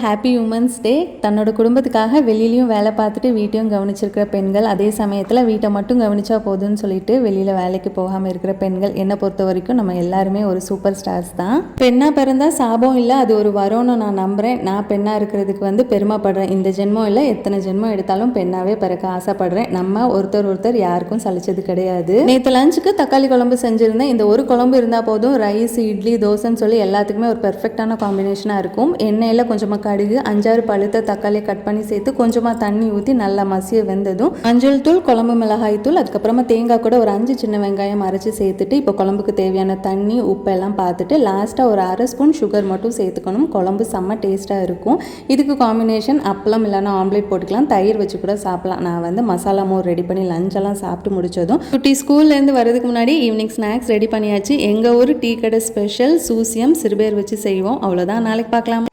Happy women's day. தன்னோட குடும்பத்துக்காக வெளியிலையும் வேலை பார்த்துட்டு வீட்டையும் கவனிச்சிருக்கிற பெண்கள், அதே சமயத்தில் வீட்டை மட்டும் கவனிச்சா போதும்னு சொல்லிட்டு வெளியில் வேலைக்கு போகாமல் இருக்கிற பெண்கள், என்னை பொறுத்த வரைக்கும் நம்ம எல்லாருமே ஒரு சூப்பர் ஸ்டார்ஸ் தான். பெண்ணாக பிறந்தால் சாபம் இல்லை, அது ஒரு வரம்னு நான் நம்புகிறேன். நான் பெண்ணாக இருக்கிறதுக்கு பெருமைப்படுறேன். இந்த ஜென்மம் இல்லை, எத்தனை ஜென்மம் எடுத்தாலும் பெண்ணாகவே பிறக்க ஆசைப்படுறேன். நம்ம ஒருத்தர் யாருக்கும் சலிச்சது கிடையாது. நேற்று லஞ்சுக்கு தக்காளி குழம்பு செஞ்சுருந்தேன். இந்த ஒரு குழம்பு இருந்தால் போதும், ரைஸ் இட்லி தோசைன்னு சொல்லி எல்லாத்துக்குமே ஒரு பெர்ஃபெக்டான காம்பினேஷனாக இருக்கும். எண்ணெயில் கொஞ்சமாக கடுகு, 5-6 பழுத்த தக்காளியை கட் பண்ணி சேர்த்து கொஞ்சமாக தண்ணி ஊற்றி நல்லா மசிய வெந்ததும் மஞ்சள் தூள், குழம்பு மிளகாய் தூள், அதுக்கப்புறமா தேங்காய் கூட ஒரு 5 சின்ன வெங்காயம் அரைச்சி சேர்த்துட்டு இப்போ குழம்புக்கு தேவையான தண்ணி உப்பெல்லாம் பார்த்துட்டு லாஸ்ட்டாக ஒரு 1/2 ஸ்பூன் சுகர் மட்டும் சேர்த்துக்கணும். குழம்பு செம்ம டேஸ்ட்டாக இருக்கும். இதுக்கு காம்பினேஷன் அப்பளம் இல்லைனா ஆம்லேட் போட்டுக்கலாம், தயிர் வச்சு கூட சாப்பிடலாம். நான் மசாலா மோர் ரெடி பண்ணி லஞ்செல்லாம் சாப்பிட்டு முடிச்சதும் குட்டி ஸ்கூல்லேருந்து வரதுக்கு முன்னாடி ஈவினிங் ஸ்நாக்ஸ் ரெடி பண்ணியாச்சு. எங்கள் ஊர் டீ கடை ஸ்பெஷல் சூசியம் சிறுபேர் வச்சு செய்வோம். அவ்வளோதான், நாளைக்கு பார்க்கலாம்.